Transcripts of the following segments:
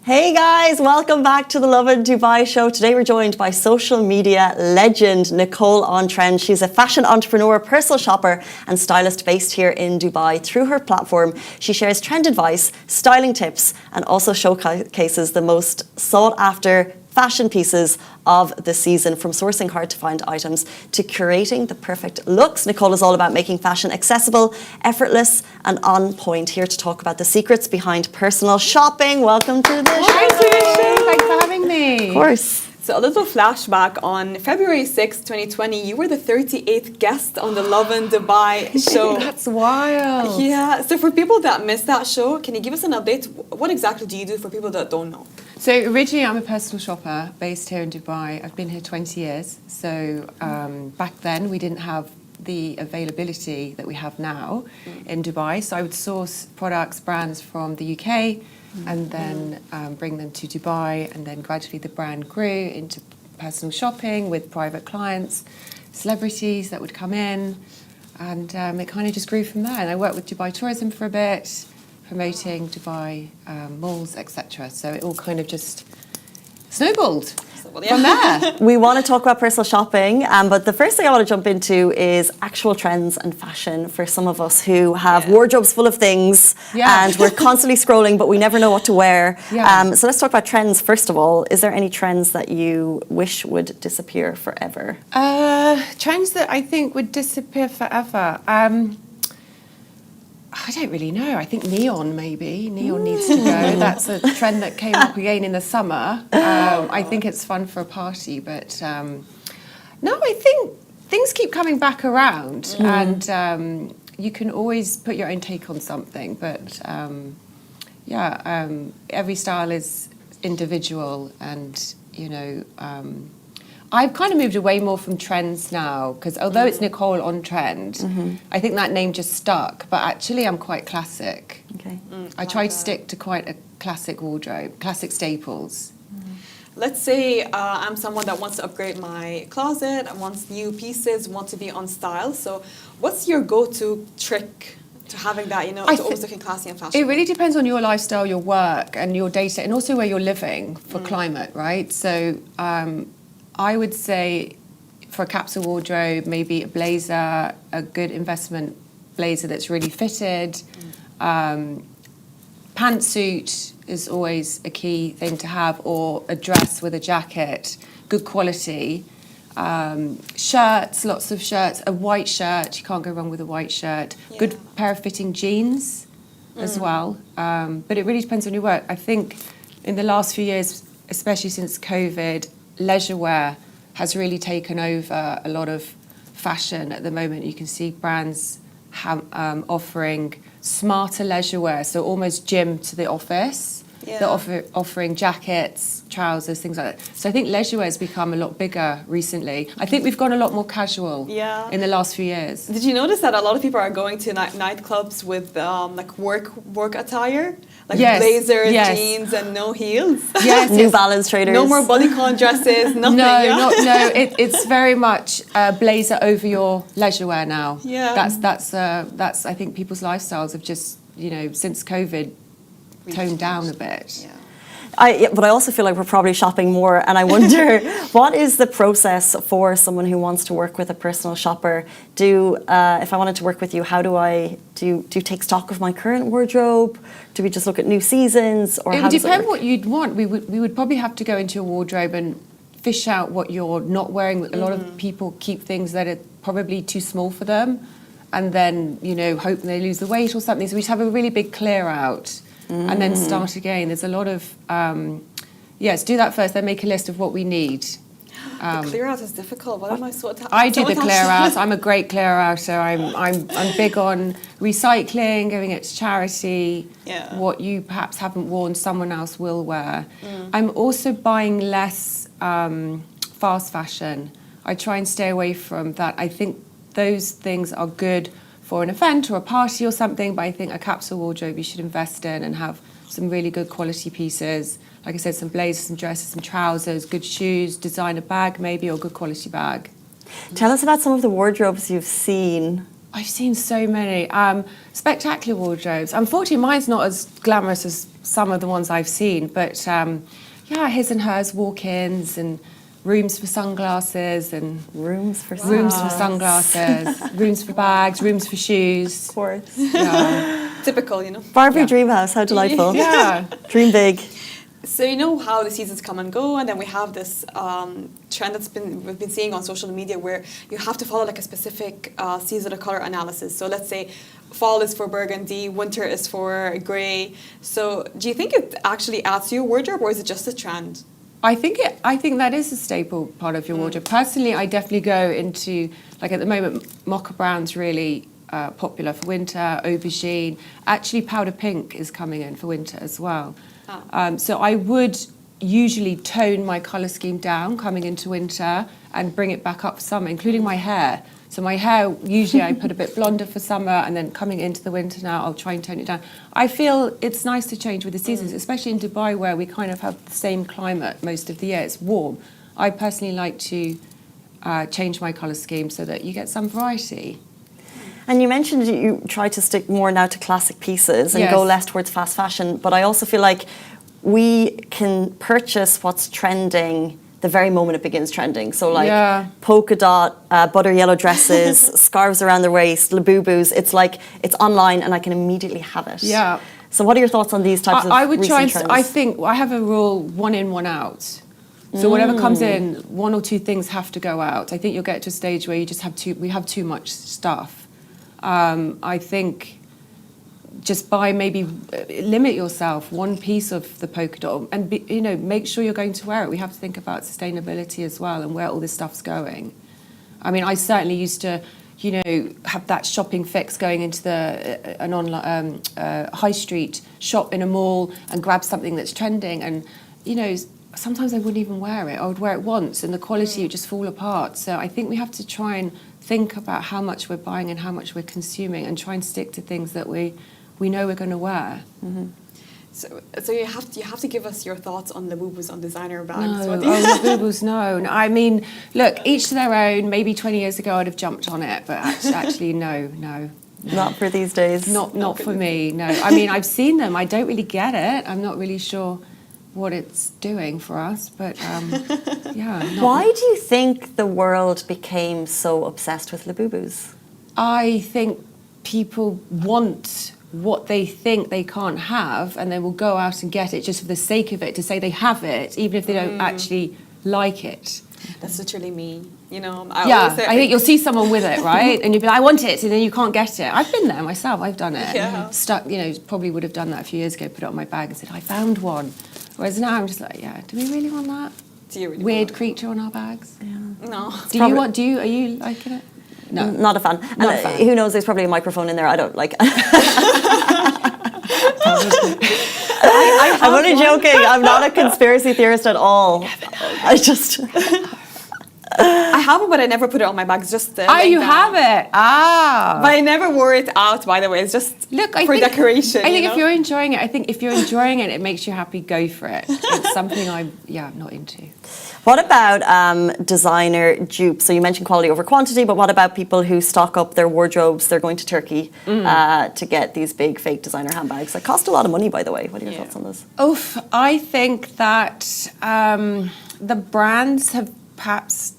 Hey guys, welcome back to the Lovin Dubai show. Today we're joined by social media legend Nicole on Trend. She's a fashion entrepreneur, personal shopper and stylist based here in Dubai. Through her platform, she shares trend advice, styling tips and also showcases the most sought after fashion pieces of the season, from sourcing hard to find items to curating the perfect looks. Nicole is all about making fashion accessible, effortless and on point. Here to talk about the secrets behind personal shopping. Welcome to the show. Thanks for having me. Of course. So a little flashback, on February 6th, 2020, you were the 38th guest on the Lovin Dubai show. That's wild. Yeah, so for people that missed that show, can you give us an update? What exactly do you do for people that don't know? So originally I'm a personal shopper based here in Dubai. I've been here 20 years. So back then we didn't have the availability that we have now in Dubai. So I would source products, brands from the UK and then bring them to Dubai, and then gradually the brand grew into personal shopping with private clients, celebrities that would come in, and it kind of just grew from there. And I worked with Dubai Tourism for a bit, promoting Dubai malls, etc. So it all kind of just snowballed from there. We want to talk about personal shopping, but the first thing I want to jump into is actual trends and fashion for some of us who have wardrobes full of things and we're constantly scrolling, but we never know what to wear. So let's talk about trends first of all. Is there any trends that you wish would disappear forever? Trends that I think would disappear forever. I don't really know. I think neon, maybe. Neon needs to go. That's a trend that came up again in the summer. I think it's fun for a party, but no, I think things keep coming back around, and you can always put your own take on something. But every style is individual, and you know. I've kind of moved away more from trends now, because although it's Nicole on Trend, I think that name just stuck. But actually, I'm quite classic. Okay. I try to stick to quite a classic wardrobe, classic staples. Let's say I'm someone that wants to upgrade my closet, wants new pieces, wants to be on style. So what's your go-to trick to having that, to always looking classy and fashionable? It really depends on your lifestyle, your work, and your data, and also where you're living for climate, right? So I would say for a capsule wardrobe, maybe a blazer, a good investment blazer that's really fitted. Pantsuit is always a key thing to have, or a dress with a jacket, good quality. Shirts, lots of shirts. A white shirt, you can't go wrong with a white shirt. Yeah. Good pair of fitting jeans as well. But it really depends on your work. I think in the last few years, especially since COVID, leisure wear has really taken over a lot of fashion at the moment. You can see brands offering smarter leisure wear, so almost gym to the office. Yeah. They're offering jackets, trousers, things like that. So I think leisure wear has become a lot bigger recently. I think we've gone a lot more casual in the last few years. Did you notice that a lot of people are going to nightclubs with like work attire? Like blazers, jeans, and no heels. Yes, New Balance trainers. No more bodycon dresses. Nothing. No. It's very much blazer over your leisure wear now. Yeah. That's I think people's lifestyles have just since COVID toned down a bit. Yeah. But I also feel like we're probably shopping more, and I wonder what is the process for someone who wants to work with a personal shopper? If I wanted to work with you, how do you take stock of my current wardrobe? Do we just look at new seasons, or it would depend what you'd want? We would probably have to go into your wardrobe and fish out what you're not wearing. A lot of people keep things that are probably too small for them, and then hope they lose the weight or something. So we have a really big clear out. And then start again. There's a lot of, do that first, then make a list of what we need. The clear out is difficult. What am I so attached to? I do the clear out. I'm a great clear outer. I'm big on recycling, giving it to charity. Yeah. What you perhaps haven't worn, someone else will wear. I'm also buying less fast fashion. I try and stay away from that. I think those things are good for an event or a party or something, but I think a capsule wardrobe you should invest in and have some really good quality pieces. Like I said, some blazers, some dresses, some trousers, good shoes, designer bag maybe, or good quality bag. Tell us about some of the wardrobes you've seen I've seen so many spectacular wardrobes. Unfortunately, mine's not as glamorous as some of the ones I've seen, but yeah, his and hers walk-ins and rooms for sunglasses and Rooms for sunglasses, rooms for bags, rooms for shoes. Of course. Yeah. Typical, you know. Barbie Dream House, how delightful. Yeah. Dream big. So you know how the seasons come and go, and then we have this trend we've been seeing on social media where you have to follow like a specific seasonal color analysis. So let's say fall is for burgundy, winter is for grey. So do you think it actually adds to your wardrobe, or is it just a trend? I think that is a staple part of your wardrobe. Personally, I definitely go into, like at the moment, mocha brown's really popular for winter, aubergine. Actually, powder pink is coming in for winter as well. So I would usually tone my colour scheme down coming into winter and bring it back up for summer, including my hair. So my hair, usually I put a bit blonder for summer, and then coming into the winter now, I'll try and tone it down. I feel it's nice to change with the seasons, especially in Dubai where we kind of have the same climate most of the year. It's warm. I personally like to change my colour scheme so that you get some variety. And you mentioned you try to stick more now to classic pieces and Yes. go less towards fast fashion, but I also feel like we can purchase what's trending the very moment it begins trending. So like polka dot, butter yellow dresses, scarves around the waist, labubus. It's like it's online and I can immediately have it. Yeah. So what are your thoughts on these types of I would recent try and trends? I think I have a rule: one in, one out. So whatever comes in, one or two things have to go out. I think you'll get to a stage where you just have we have too much stuff. I think just maybe limit yourself one piece of the polka dot and make sure you're going to wear it. We have to think about sustainability as well and where all this stuff's going. I mean, I certainly used to, have that shopping fix going into an online high street shop in a mall and grab something that's trending, and sometimes I wouldn't even wear it. I would wear it once and the quality would just fall apart. So I think we have to try and think about how much we're buying and how much we're consuming and try and stick to things that we know we're going to wear. Mm-hmm. So you have to give us your thoughts on labubus, on designer bags. No, labubus, no. I mean, look, each to their own. Maybe 20 years ago I'd have jumped on it, but actually no. Not for these days. Not for me, no. I mean, I've seen them. I don't really get it. I'm not really sure what it's doing for us, but yeah. Why do you think the world became so obsessed with labubus? I think people want what they think they can't have, and they will go out and get it just for the sake of it, to say they have it, even if they don't actually like it. That's literally me, I think you'll see someone with it, right? And you'll be like, I want it, and then you can't get it. I've been there myself, I've done it. Yeah. Stuck, probably would have done that a few years ago, put it on my bag and said, I found one. Whereas now I'm just like, do we really want that? Do you really weird want creature on our bags? Yeah. No. Are you liking it? No. Not a fan. Not a fan. Who knows, there's probably a microphone in there. I don't like I'm only joking. I'm not a conspiracy theorist at all. I just... I have it, but I never put it on my bags. Just you have it. But I never wore it out. By the way, it's just for decoration. I think if you're enjoying it, it makes you happy. Go for it. It's something I'm not into. What about designer dupes? So you mentioned quality over quantity, but what about people who stock up their wardrobes? They're going to Turkey to get these big fake designer handbags that cost a lot of money, by the way. What are your thoughts on this? I think that the brands have perhaps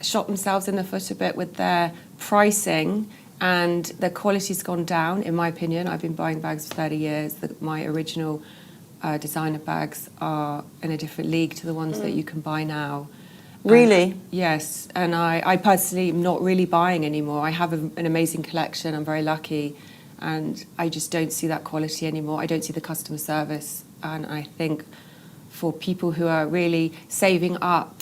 shot themselves in the foot a bit with their pricing, and the quality's gone down, in my opinion. I've been buying bags for 30 years. My original designer bags are in a different league to the ones that you can buy now. Really? Yes, and I personally am not really buying anymore. I have an amazing collection, I'm very lucky, and I just don't see that quality anymore. I don't see the customer service, and I think for people who are really saving up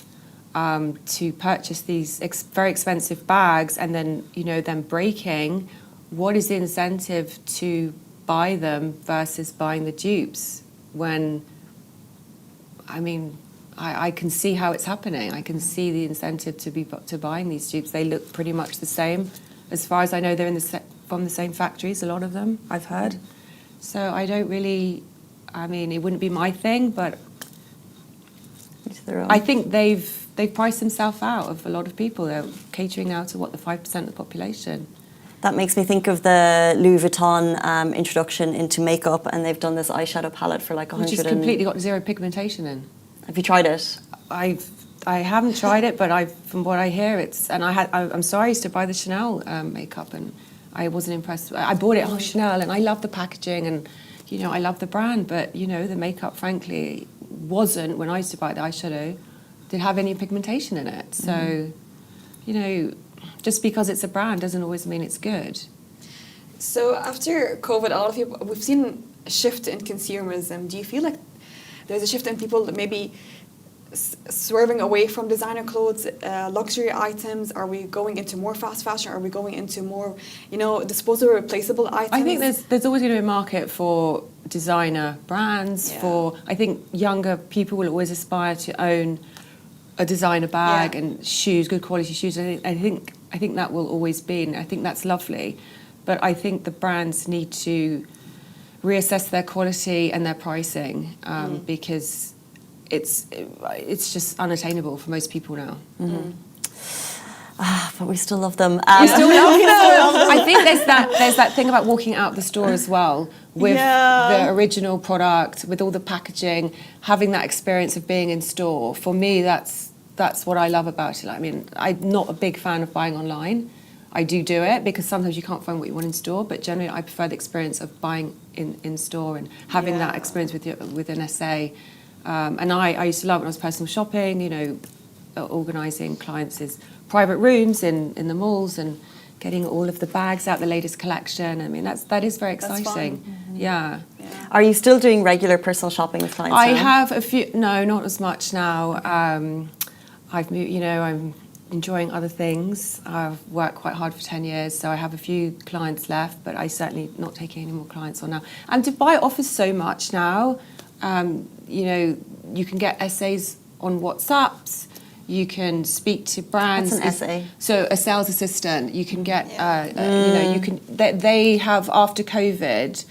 to purchase these very expensive bags and then, them breaking, what is the incentive to buy them versus buying the dupes when, I can see how it's happening. I can see the incentive to buying these dupes. They look pretty much the same. As far as I know, they're from the same factories, a lot of them, I've heard. So I don't really, it wouldn't be my thing, but I think they've priced themselves out of a lot of people. They're catering now to, the 5% of the population. That makes me think of the Louis Vuitton introduction into makeup, and they've done this eyeshadow palette for like 100. Which has completely got zero pigmentation in. Have you tried it? I haven't tried it, but from what I hear, I'm sorry, I used to buy the Chanel makeup, and I wasn't impressed. I bought it, Chanel, and I love the packaging, and I love the brand, but the makeup, frankly, wasn't, when I used to buy the eyeshadow, didn't have any pigmentation in it. So, just because it's a brand doesn't always mean it's good. So after COVID, a lot of people, we've seen a shift in consumerism. Do you feel like there's a shift in people that maybe swerving away from designer clothes, luxury items? Are we going into more fast fashion? Are we going into more, disposable, replaceable items? I think there's always going to be a market for designer brands. Yeah. I think younger people will always aspire to own a designer bag and shoes, good quality shoes. I think that will always be, and I think that's lovely. But I think the brands need to reassess their quality and their pricing because it's just unattainable for most people now. Mm-hmm. But we still love them. We still love them. I think there's that thing about walking out the store as well with the original product, with all the packaging, having that experience of being in store. For me, that's what I love about it. I mean, I'm not a big fan of buying online. I do it because sometimes you can't find what you want in store, but generally I prefer the experience of buying in store and having that experience with an essay. And I used to love when I was personal shopping, organising clients' private rooms in the malls and getting all of the bags out, the latest collection. I mean, that is very exciting. That's fun. Mm-hmm. Yeah. Are you still doing regular personal shopping with clients I now? have a few, no, not as much now. I've moved, I'm enjoying other things. I've worked quite hard for 10 years, so I have a few clients left, but I certainly not taking any more clients on now. And Dubai offers so much now. You can get essays on WhatsApps. You can speak to brands. What's an essay? So a sales assistant. You can get, they have, after COVID,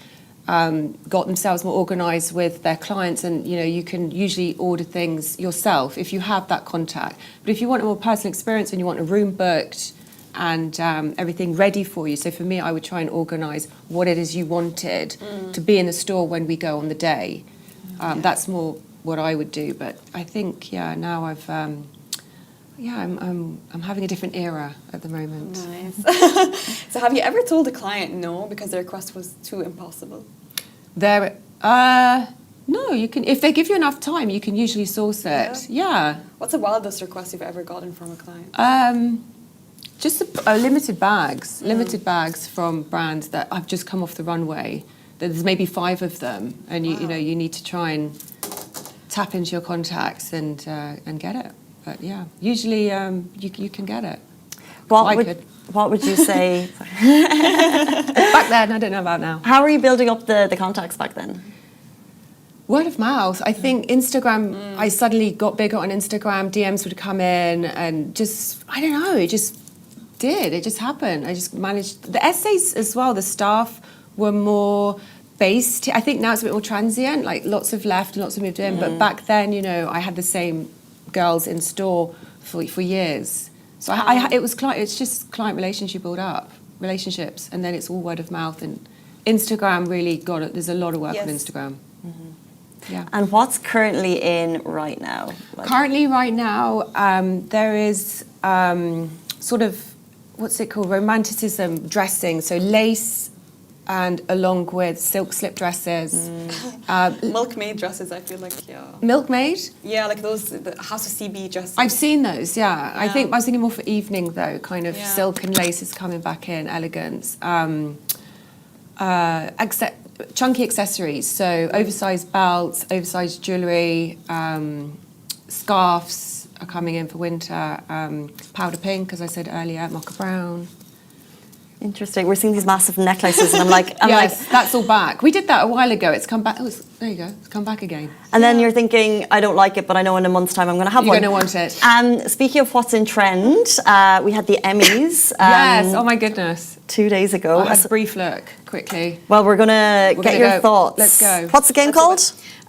got themselves more organised with their clients, and you can usually order things yourself if you have that contact. But if you want a more personal experience and you want a room booked and everything ready for you, so for me, I would try and organise what it is you wanted to be in the store when we go on the day. That's more what I would do. But I think now I've I'm having a different era at the moment. Nice. So have you ever told a client no because their request was too impossible? No, you can, if they give you enough time, you can usually source it. Yeah. What's the wildest request you've ever gotten from a client? Just limited bags from brands that have just come off the runway. There's maybe 5 of them, and you need to try and tap into your contacts and get it. But yeah, usually you can get it. What would you say? Back then, I don't know about now. How were you building up the contacts back then? Word of mouth. I think Instagram, I suddenly got bigger on Instagram. DMs would come in and just, I don't know, it just happened. I just managed. The essays as well, the staff were more based. I think now it's a bit more transient, like lots have left and lots have moved in. But back then, I had the same girls in store for years. So it's just client relationships, and then it's all word of mouth, and Instagram really got it. There's a lot of work on Instagram. Mm-hmm. Yeah. And what's currently in right now? Currently right now, there is sort of, what's it called? Romanticism dressing. So lace and along with silk slip dresses. Milkmaid dresses, I feel like, Milkmaid? Yeah, like those, the House of CB dresses. I've seen those, yeah. I was thinking more for evening though, kind of silk and lace is coming back in, elegance. Chunky accessories, so oversized belts, oversized jewellery, scarves are coming in for winter, powder pink, as I said earlier, mocha brown. Interesting. We're seeing these massive necklaces, and I'm like, that's all back. We did that a while ago. It's come back. There you go. It's come back again. And then you're thinking, I don't like it, but I know in a month's time I'm going to have one. You're going to want it. And speaking of what's in trend, we had the Emmys. Yes. Oh my goodness. 2 days ago. I had a brief look quickly. Well, we're going to get your thoughts. Let's go. What's the game called?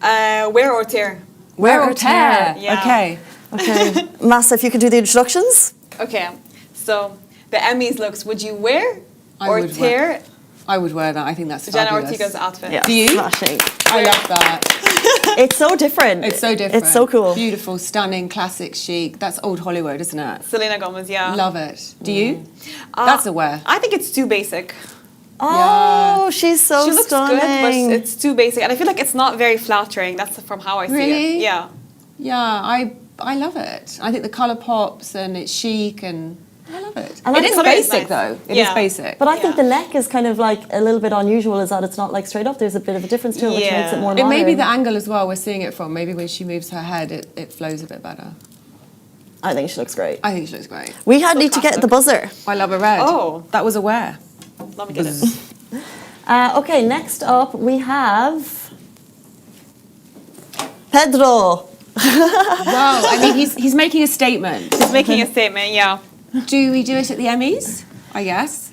Wear or tear. Wear or tear. Yeah. Okay. Massa, if you could do the introductions. Okay. So the Emmys looks. Would you wear or tear I would wear that. I think that's Jenna fabulous. Ortega's outfit. Yeah, Do you? smashing. I love that. It's so different. It's so different. It's so cool. Beautiful, stunning, classic, chic. That's old Hollywood, isn't it? Selena Gomez, yeah. Love it. Do you? That's a wear. I think it's too basic. Oh, she's so She looks stunning. good, but it's too basic. And I feel like it's not very flattering. That's from how I see Really? it. Yeah. Yeah, I love it. I think the colour pops and it's chic and I love it. And I It think is the colour is basic nice. though. It is Yeah. basic. But I think Yeah. the neck is kind of like a little bit unusual, is that it's not like straight up. There's a bit of a difference to it, which makes it more It modern. may be the angle as well we're seeing it from. Maybe when she moves her head, it flows a bit better. I think she looks great. I think she looks great. We had So need to get classic. the buzzer. I love a red. Oh. That was a wear. Let me get it. Okay, next up we have Pedro. Wow, I mean, he's making a statement. He's making a statement, yeah. Do we do it at the Emmys? I guess.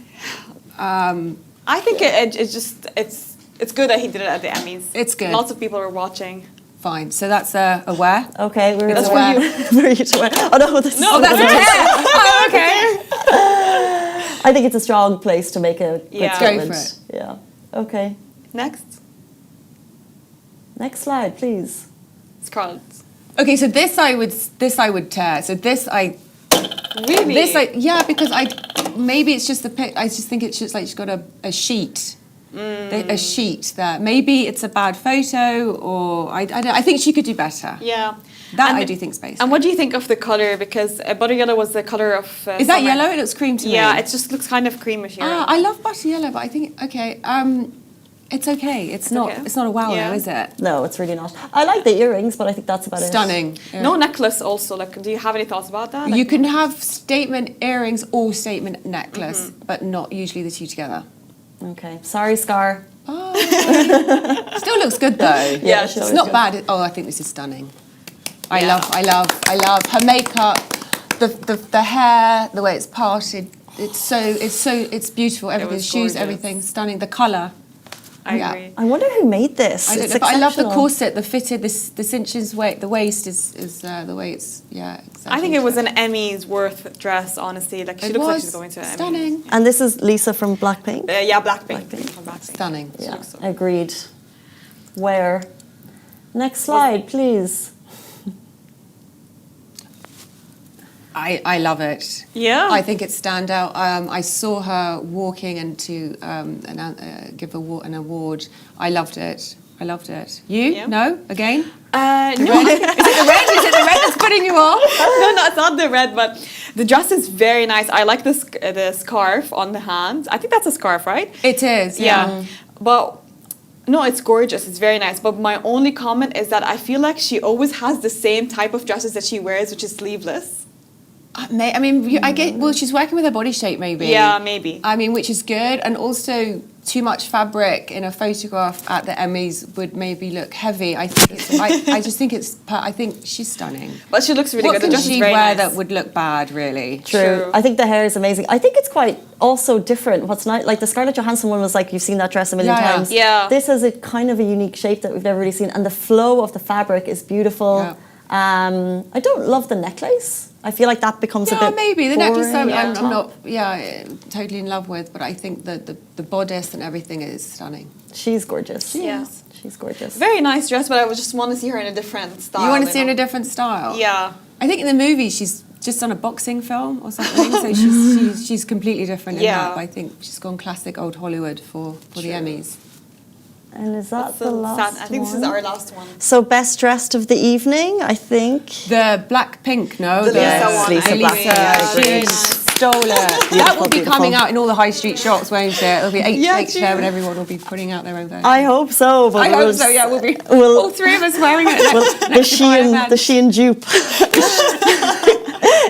I think it's good that he did it at the Emmys. It's good. Lots of people were watching. Fine. So that's a wear. Okay, we're That's gonna for you. For you to wear. Oh no, this No, is that's a tear. Oh, okay. I think it's a strong place to make a good Yeah. Go statement. for it. Yeah. Okay. Next, Next slide, please. Scarlett. Okay, so this I would tear. So Really? yeah, because maybe it's just the pic. I just think it's just like she's got a sheet. A sheet there. Maybe it's a bad photo, or I don't. I think she could do better. Yeah. That And- I do think's basic. And what do you think of the color? Because butter yellow was the color of. Is that summer. yellow? It looks cream to me. Yeah, it just looks kind of creamish here. I love butter yellow, but I think okay. It's okay. It's not. okay. It's not a wow, Yeah. though, is it? No, it's really not. I like the earrings, but I think that's about Stunning. No necklace also. Like, do you have any thoughts about that? You Like, can have statement earrings or statement necklace, but not usually the two together. it. Okay. Sorry, Scar. Oh. Still looks good though. Yeah, she it's It's always not does. bad. Oh, I think this is stunning. I Yeah. love her makeup, the hair, the way it's parted. It's beautiful. Everything, was shoes, gorgeous. everything, stunning. The color. I yeah. agree. I wonder who made this. I don't It's know, but I love the exceptional. corset, the fitted, the cinches weight, the waist is the way it's I think it was an Emmys worth dress. Honestly, like she It looks like was she's going to an Emmys. stunning. And this is Lisa from Blackpink. Yeah, Blackpink. Blackpink. From Blackpink. Stunning. Yeah, looks so- agreed. Where? Next slide, please. I love it. Yeah. I think it's standout. I saw her walking and to give an award. I loved it. I loved it. You? Yeah. No? Again? No, Is it the red? Is it the red that's putting you off? no, it's not the red, but the dress is very nice. I like this the scarf on the hand. I think that's a scarf, right? It is, yeah. But no, it's gorgeous. It's very nice. But my only comment is that I feel like she always has the same type of dresses that she wears, which is sleeveless. I mean, I get. Well, she's working with her body shape, maybe. Yeah, maybe. I mean, which is good, and also too much fabric in a photograph at the Emmys would maybe look heavy. I think. I just think it's. I think she's stunning. But she looks really What good. The can dress is she very wear nice. that would look bad? Really. True. I think the hair is amazing. I think it's quite also different. What's nice, like the Scarlett Johansson one was like you've seen that dress a million Yeah, yeah. times. Yeah. This has a kind of a unique shape that we've never really seen, and the flow of the fabric is beautiful. Yeah. I don't love the necklace. I feel like that becomes a Yeah, bit maybe the necklace. boring. I'm not. Yeah, totally in love with, but I think the bodice and everything is stunning. She's gorgeous. Yeah. She's gorgeous. Very nice dress, but I would just want to see her in a different style. You want to see her in know? a different style? Yeah. I think in the movie she's just done a boxing film or something, so she's completely different in Yeah. that. But I think she's gone classic old Hollywood for the True. Emmys. And is that That's the last I think this is one? our last one. So best dressed of the evening, I think. The black pink, no, The Lisa Yes, one. Lisa I agree. Black, Yeah, I agree. she stole it. That will be beautiful. coming out in all the high street shops, won't it? It'll be Yeah, H true. and everyone will be putting out their own version. I hope so. But I hope so. Yeah, we'll be all three of us wearing it. the Shein dupe.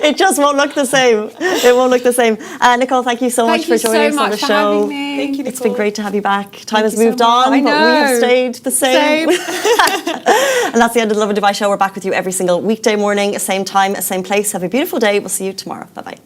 It just won't look the same. It won't look the same. Nicole, thank you so much for joining us on the show. Having me. Thank you, Nicole. It's been great to have you back. Time has you so moved much. on, I but we have know. stayed the same. And that's the end of the Lovin Dubai show. We're back with you every single weekday morning, same time, same place. Have a beautiful day. We'll see you tomorrow. Bye bye.